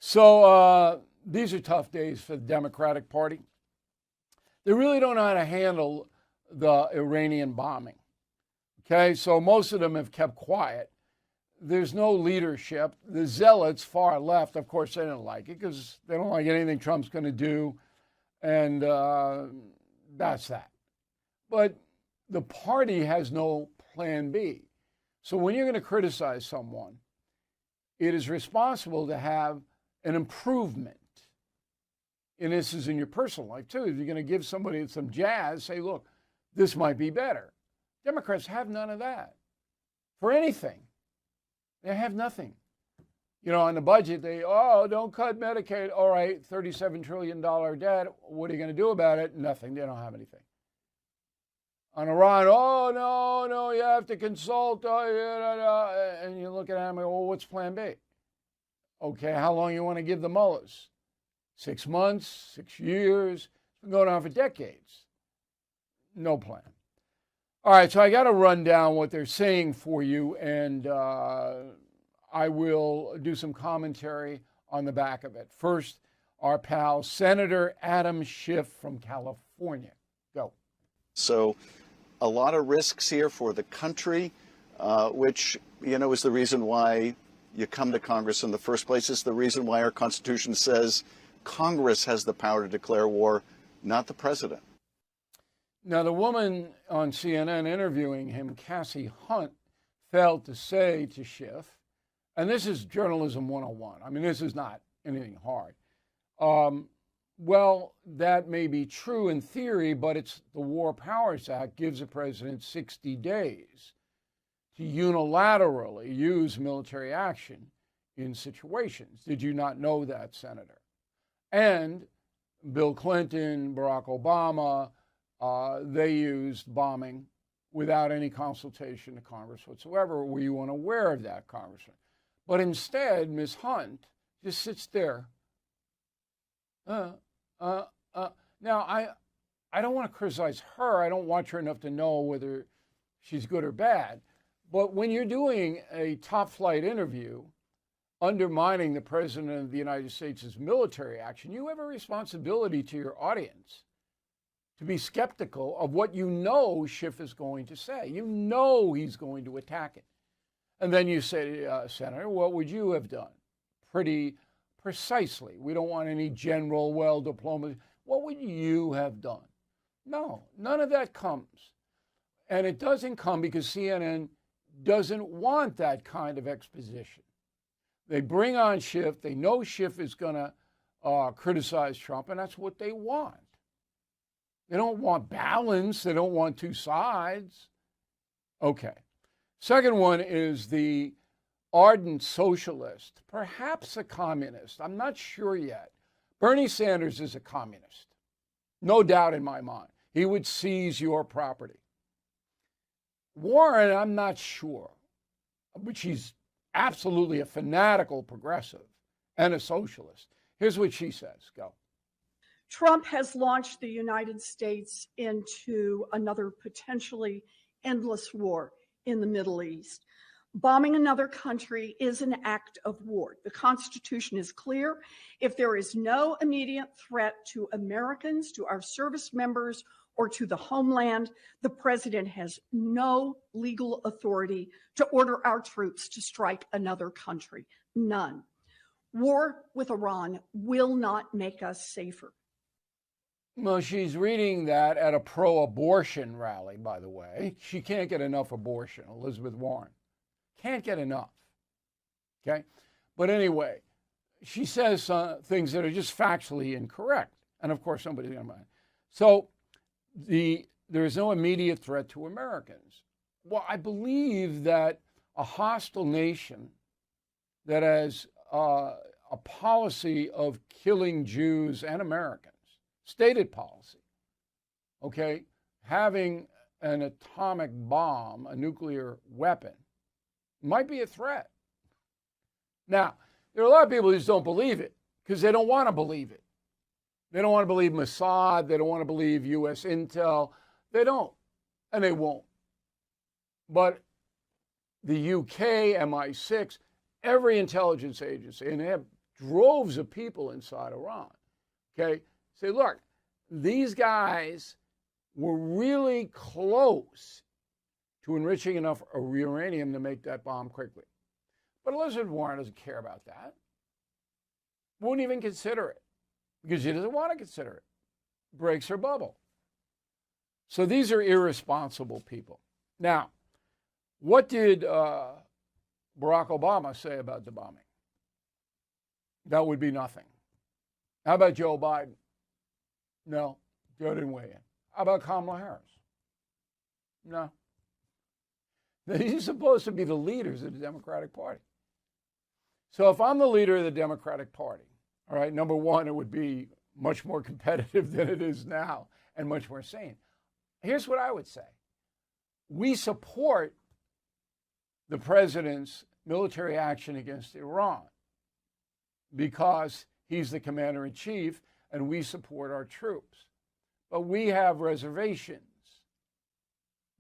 So these are tough days for the Democratic Party. They really don't know how to handle the Iranian bombing. Okay, so most of them have kept quiet. There's no leadership. The zealots, far left, of course, they don't like it because they don't like anything Trump's going to do. And that's that. But the party has no plan B. So when you're going to criticize someone, it is responsible to have an improvement. And this is in your personal life, too. If you're going to give somebody some jazz, say, look, this might be better. Democrats have none of that for anything. They have nothing. You know, on the budget, don't cut Medicaid. All right, $37 trillion debt. What are you going to do about it? Nothing. They don't have anything. On Iran, no, you have to consult. And you look at them and go, well, what's plan B? Okay, how long you want to give the mullahs? 6 months, 6 years? It's been going on for decades. No plan. All right, so I got to run down what they're saying for you, and I will do some commentary on the back of it. First, our pal, Senator Adam Schiff from California. Go. So a lot of risks here for the country, which, is the reason why you come to Congress in the first place. It's the reason why our Constitution says Congress has the power to declare war, not the president. Now, the woman on CNN interviewing him, Cassie Hunt, failed to say to Schiff, and this is journalism 101. I mean, this is not anything hard. Well, that may be true in theory, but it's the War Powers Act gives the president 60 days to unilaterally use military action in situations. Did you not know that, Senator? And Bill Clinton, Barack Obama, they used bombing without any consultation to Congress whatsoever. Were you unaware of that, Congressman? But instead, Ms. Hunt just sits there. Now, I don't want to criticize her. I don't watch her enough to know whether she's good or bad. But when you're doing a top flight interview undermining the president of the United States' military action, you have a responsibility to your audience to be skeptical of what you know Schiff is going to say. You know he's going to attack it. And then you say, Senator, what would you have done? Pretty precisely. We don't want any general, diplomacy. What would you have done? No, none of that comes. And it doesn't come because CNN doesn't want that kind of exposition. They bring on Schiff. They know Schiff is going to criticize Trump, and that's what they want. They don't want balance. They don't want two sides. Okay. Second one is the ardent socialist, perhaps a communist. I'm not sure yet. Bernie Sanders is a communist. No doubt in my mind. He would seize your property. Warren, I'm not sure, but she's absolutely a fanatical progressive and a socialist. Here's what she says. Go. Trump has launched the United States into another potentially endless war in the Middle East. Bombing another country is an act of war. The Constitution is clear. If there is no immediate threat to Americans, to our service members, or to the homeland, the president has no legal authority to order our troops to strike another country. None. War with Iran will not make us safer. Well, she's reading that at a pro-abortion rally, by the way. She can't get enough abortion, Elizabeth Warren. Can't get enough. Okay? But anyway, she says things that are just factually incorrect. And of course, somebody's going to mind. So there is no immediate threat to Americans. Well, I believe that a hostile nation that has a policy of killing Jews and Americans, stated policy, okay, having an atomic bomb, a nuclear weapon, might be a threat. Now, there are a lot of people who just don't believe it because they don't want to believe it. They don't want to believe Mossad. They don't want to believe U.S. intel. They don't, and they won't. But the UK, MI6, every intelligence agency, and they have droves of people inside Iran. Okay, say, look, these guys were really close to enriching enough uranium to make that bomb quickly. But Elizabeth Warren doesn't care about that. Won't even consider it because she doesn't want to consider it. Breaks her bubble. So these are irresponsible people. Now, what did Barack Obama say about the bombing? That would be nothing. How about Joe Biden? No, Joe didn't weigh in. How about Kamala Harris? No. These are supposed to be the leaders of the Democratic Party. So if I'm the leader of the Democratic Party, all right, number one, it would be much more competitive than it is now and much more sane. Here's what I would say. We support the president's military action against Iran because he's the commander in chief and we support our troops. But we have reservations.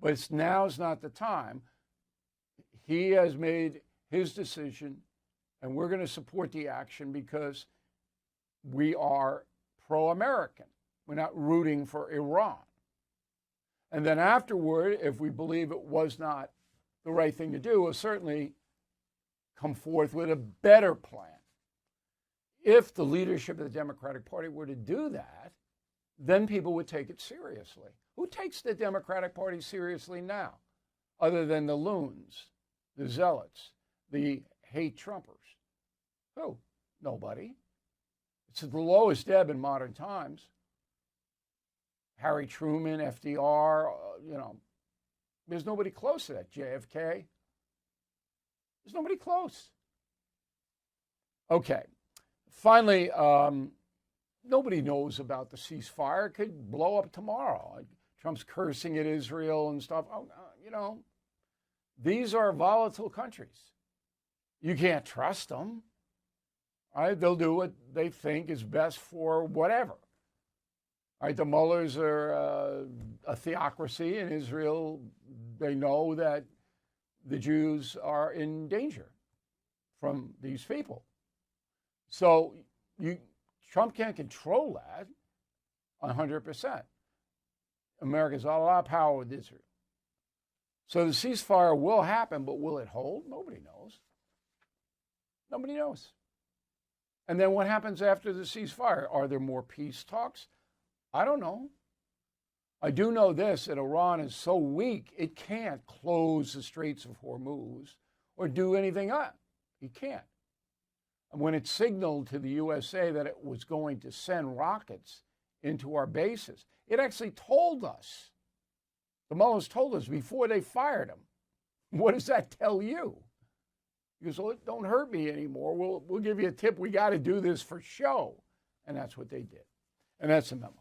But now's not the time. He has made his decision, and we're going to support the action because we are pro-American. We're not rooting for Iran. And then afterward, if we believe it was not the right thing to do, we'll certainly come forth with a better plan. If the leadership of the Democratic Party were to do that, then people would take it seriously. Who takes the Democratic Party seriously now, other than the loons, the zealots, the hate Trumpers? Who? Nobody. It's at the lowest ebb in modern times. Harry Truman, FDR, there's nobody close to that. JFK. There's nobody close. Okay. Finally, nobody knows about the ceasefire. It could blow up tomorrow. Trump's cursing at Israel and stuff. These are volatile countries. You can't trust them. Right? They'll do what they think is best for whatever. Right? The Mullahs are a theocracy in Israel. They know that the Jews are in danger from these people. So Trump can't control that 100%. America's got a lot of power with Israel. So the ceasefire will happen, but will it hold? Nobody knows. Nobody knows. And then what happens after the ceasefire? Are there more peace talks? I don't know. I do know this, that Iran is so weak, it can't close the Straits of Hormuz or do anything else. It can't. And when it signaled to the USA that it was going to send rockets into our bases, it actually told us, the Mullahs told us before they fired them. What does that tell you? Because, well, don't hurt me anymore. We'll give you a tip. We got to do this for show. And that's what they did. And that's the memo.